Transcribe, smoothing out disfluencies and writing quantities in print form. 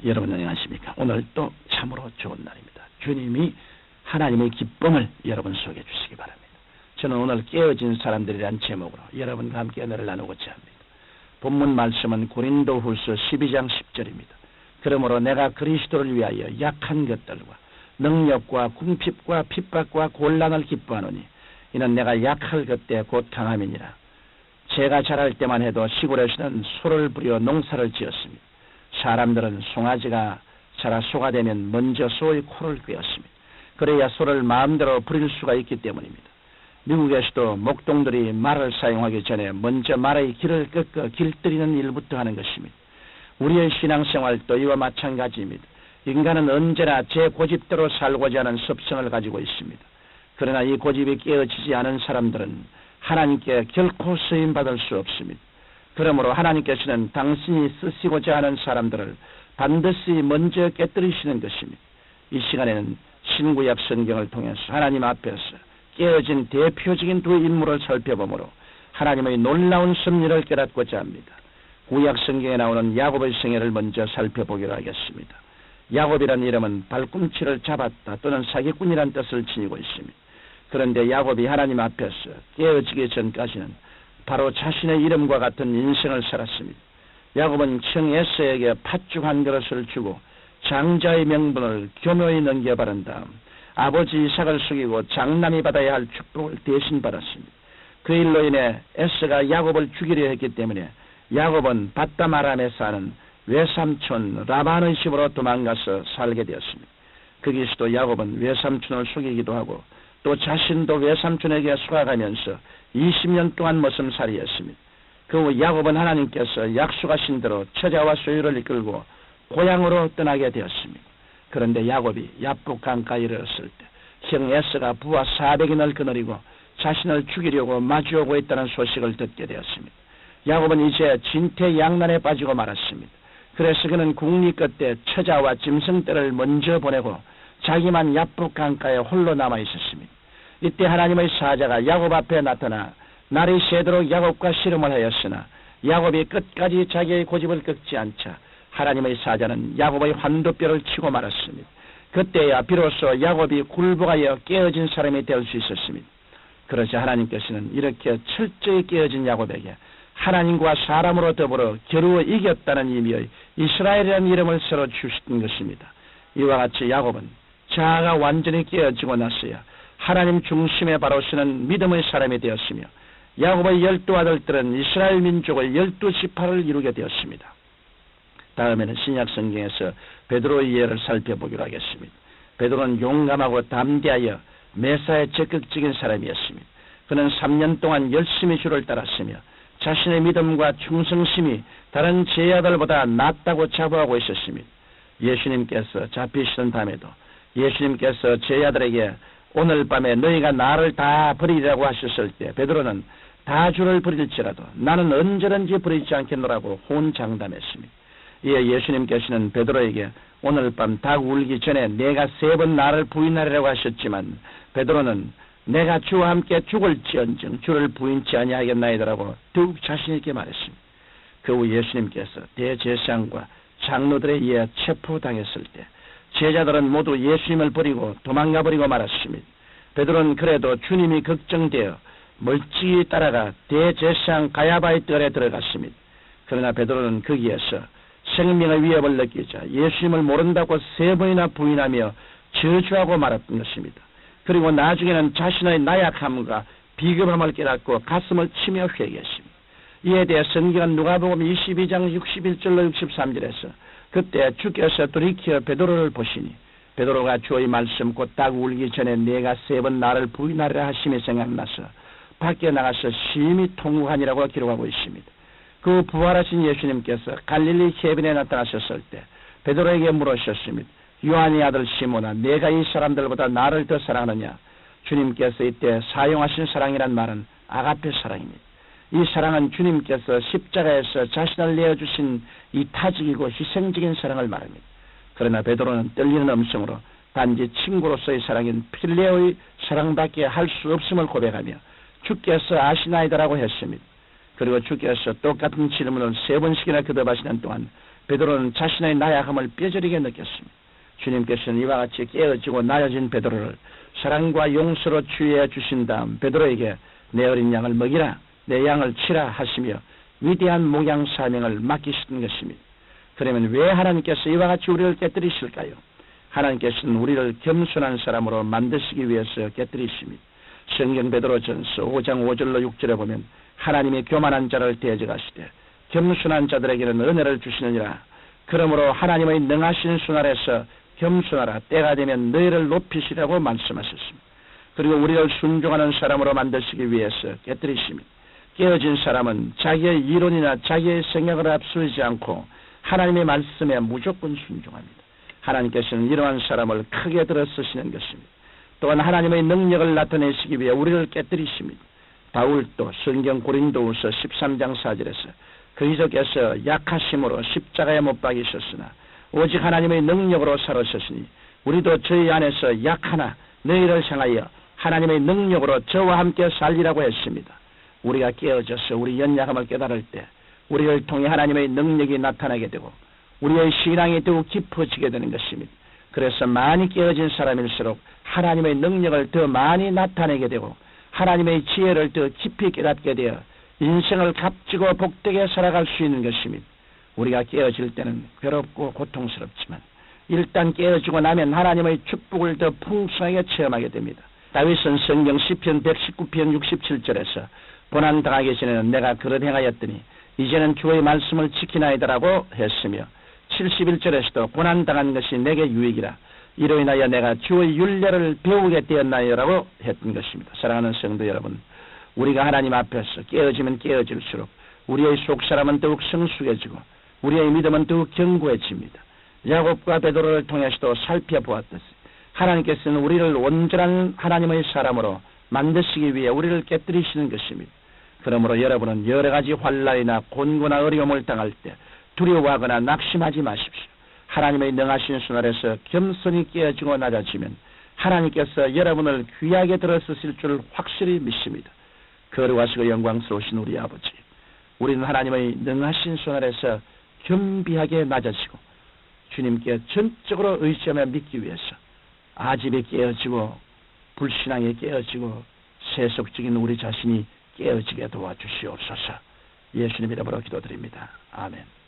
여러분 안녕하십니까? 오늘 또 참으로 좋은 날입니다. 주님이 하나님의 기쁨을 여러분 속에 주시기 바랍니다. 저는 오늘 깨어진 사람들이란 제목으로 여러분과 함께 은혜를 나누고자 합니다. 본문 말씀은 고린도후서 12장 10절입니다. 그러므로 내가 그리스도를 위하여 약한 것들과 능력과 궁핍과 핍박과 곤란을 기뻐하노니 이는 내가 약할 그때 곧 강함이니라. 제가 자랄 때만 해도 시골에서는 소를 부려 농사를 지었습니다. 사람들은 송아지가 자라 소가 되면 먼저 소의 코를 꿰었습니다. 그래야 소를 마음대로 부릴 수가 있기 때문입니다. 미국에서도 목동들이 말을 사용하기 전에 먼저 말의 길을 꺾어 길들이는 일부터 하는 것입니다. 우리의 신앙생활도 이와 마찬가지입니다. 인간은 언제나 제 고집대로 살고자 하는 습성을 가지고 있습니다. 그러나 이 고집이 깨어지지 않은 사람들은 하나님께 결코 쓰임받을 수 없습니다. 그러므로 하나님께서는 당신이 쓰시고자 하는 사람들을 반드시 먼저 깨뜨리시는 것입니다. 이 시간에는 신구약 성경을 통해서 하나님 앞에서 깨어진 대표적인 두 인물을 살펴보므로 하나님의 놀라운 섭리를 깨닫고자 합니다. 구약 성경에 나오는 야곱의 생애를 먼저 살펴보기로 하겠습니다. 야곱이라는 이름은 발꿈치를 잡았다 또는 사기꾼이라는 뜻을 지니고 있습니다. 그런데 야곱이 하나님 앞에서 깨어지기 전까지는 바로 자신의 이름과 같은 인생을 살았습니다. 야곱은 청 에서에게 팥죽 한 그릇을 주고 장자의 명분을 교묘히 넘겨바른 다음 아버지 이삭을 속이고 장남이 받아야 할 축복을 대신 받았습니다. 그 일로 인해 에서가 야곱을 죽이려 했기 때문에 야곱은 밧담 아람에 사는 외삼촌 라반의 집으로 도망가서 살게 되었습니다. 거기서도 야곱은 외삼촌을 속이기도 하고 또 자신도 외삼촌에게 속아가면서 20년 동안 머슴살이였습니다. 그 후 야곱은 하나님께서 약속하신 대로 처자와 소유를 이끌고 고향으로 떠나게 되었습니다. 그런데 야곱이 야복 강가에 이르렀을 때 형 에서가 부하 400인을 거느리고 자신을 죽이려고 마주오고 있다는 소식을 듣게 되었습니다. 야곱은 이제 진퇴양난에 빠지고 말았습니다. 그래서 그는 국리 끝에 처자와 짐승떼를 먼저 보내고 자기만 야복 강가에 홀로 남아 있었습니다. 이때 하나님의 사자가 야곱 앞에 나타나 날이 새도록 야곱과 씨름을 하였으나 야곱이 끝까지 자기의 고집을 꺾지 않자 하나님의 사자는 야곱의 환도뼈를 치고 말았습니다. 그때야 비로소 야곱이 굴복하여 깨어진 사람이 될 수 있었습니다. 그러자 하나님께서는 이렇게 철저히 깨어진 야곱에게 하나님과 사람으로 더불어 겨루어 이겼다는 의미의 이스라엘이라는 이름을 새로 주신 것입니다. 이와 같이 야곱은 자아가 완전히 깨어지고 났어야 하나님 중심에 바로 서는 믿음의 사람이 되었으며 야곱의 12 아들들은 이스라엘 민족의 12지파를 이루게 되었습니다. 다음에는 신약 성경에서 베드로의 예를 살펴보기로 하겠습니다. 베드로는 용감하고 담대하여 메사에 적극적인 사람이었습니다. 그는 3년 동안 열심히 주를 따랐으며 자신의 믿음과 충성심이 다른 제자들보다 낫다고 자부하고 있었습니다. 예수님께서 잡히시던 밤에도 예수님께서 제자들에게 오늘 밤에 너희가 나를 다 버리라고 하셨을 때 베드로는 다 주를 버릴지라도 나는 언제든지 버리지 않겠노라고 호언장담했습니다. 이에 예수님께서는 베드로에게 오늘 밤 닭 울기 전에 내가 3번 나를 부인하리라고 하셨지만 베드로는 내가 주와 함께 죽을지언정 주를 부인치 아니하겠나이다라고 더욱 자신 있게 말했습니다. 그 후 예수님께서 대제사장과 장로들에 의해 체포당했을 때 제자들은 모두 예수님을 버리고 도망가 버리고 말았습니다. 베드로는 그래도 주님이 걱정되어 멀찍이 따라가 대제사장 가야바의 뜰에 들어갔습니다. 그러나 베드로는 거기에서 생명의 위협을 느끼자 예수님을 모른다고 3번이나 부인하며 저주하고 말았던 것입니다. 그리고 나중에는 자신의 나약함과 비겁함을 깨닫고 가슴을 치며 회개했습니다. 이에 대해 성경은 누가복음 22장 61절로 63절에서 그때 주께서 돌이켜 베드로를 보시니 베드로가 주의 말씀 곧 닭 울기 전에 내가 3번 나를 부인하리라 하심이 생각나서 밖에 나가서 심히 통곡하니라고 기록하고 있습니다. 그 부활하신 예수님께서 갈릴리 해변에 나타나셨을 때 베드로에게 물으셨습니다. 요한의 아들 시몬아 내가 이 사람들보다 나를 더 사랑하느냐? 주님께서 이때 사용하신 사랑이란 말은 아가페 사랑입니다. 이 사랑은 주님께서 십자가에서 자신을 내어주신 이타적이고 희생적인 사랑을 말합니다. 그러나 베드로는 떨리는 음성으로 단지 친구로서의 사랑인 필레오의 사랑밖에 할 수 없음을 고백하며 주께서 아시나이다라고 했습니다. 그리고 주께서 똑같은 질문을 3번씩이나 거듭하시는 동안 베드로는 자신의 나약함을 뼈저리게 느꼈습니다. 주님께서는 이와 같이 깨어지고 낮아진 베드로를 사랑과 용서로 주의해 주신 다음 베드로에게 내 어린 양을 먹이라, 내 양을 치라 하시며 위대한 목양 사명을 맡기신 것입니다. 그러면 왜 하나님께서 이와 같이 우리를 깨뜨리실까요? 하나님께서는 우리를 겸손한 사람으로 만드시기 위해서 깨뜨리십니다. 성경 베드로전서 5장 5절로 6절에 보면 하나님이 교만한 자를 대적하시되 겸손한 자들에게는 은혜를 주시느니라. 그러므로 하나님의 능하신 손 아래서 겸손하라. 때가 되면 너희를 높이시라고 말씀하셨습니다. 그리고 우리를 순종하는 사람으로 만드시기 위해서 깨뜨리십니다. 깨어진 사람은 자기의 이론이나 자기의 생각을 앞서지 않고 하나님의 말씀에 무조건 순종합니다. 하나님께서는 이러한 사람을 크게 들어 쓰시는 것입니다. 또한 하나님의 능력을 나타내시기 위해 우리를 깨뜨리십니다. 바울도 성경 고린도후서 13장 4절에서 그리스도께서 약하심으로 십자가에 못 박이셨으나 오직 하나님의 능력으로 살으셨으니 우리도 저희 안에서 약하나 너희를 향하여 하나님의 능력으로 저와 함께 살리라고 했습니다. 우리가 깨어져서 우리 연약함을 깨달을 때 우리를 통해 하나님의 능력이 나타나게 되고 우리의 신앙이 더욱 깊어지게 되는 것입니다. 그래서 많이 깨어진 사람일수록 하나님의 능력을 더 많이 나타내게 되고 하나님의 지혜를 더 깊이 깨닫게 되어 인생을 값지고 복되게 살아갈 수 있는 것입니다. 우리가 깨어질 때는 괴롭고 고통스럽지만 일단 깨어지고 나면 하나님의 축복을 더 풍성하게 체험하게 됩니다. 다윗은 성경 시편 119편 67절에서 고난당하기 전에는 내가 그릇 행하였더니 이제는 주의 말씀을 지키나이다라고 했으며 71절에서도 고난당한 것이 내게 유익이라 이로 인하여 내가 주의 율례를 배우게 되었나요라고 했던 것입니다. 사랑하는 성도 여러분, 우리가 하나님 앞에서 깨어지면 깨어질수록 우리의 속사람은 더욱 성숙해지고 우리의 믿음은 더욱 견고해집니다. 야곱과 베드로를 통해서도 살펴보았듯이 하나님께서는 우리를 온전한 하나님의 사람으로 만드시기 위해 우리를 깨뜨리시는 것입니다. 그러므로 여러분은 여러 가지 환난이나 곤고나 어려움을 당할 때 두려워하거나 낙심하지 마십시오. 하나님의 능하신 손 아래서 겸손히 깨어지고 낮아지면 하나님께서 여러분을 귀하게 들어쓰실 줄 확실히 믿습니다. 거룩하시고 영광스러우신 우리 아버지, 우리는 하나님의 능하신 손 아래서 겸비하게 낮아지고 주님께 전적으로 의지하며 믿기 위해서 아집에 깨어지고 불신앙에 깨어지고 세속적인 우리 자신이 깨어지게 도와주시옵소서. 예수님 이름으로 기도드립니다. 아멘.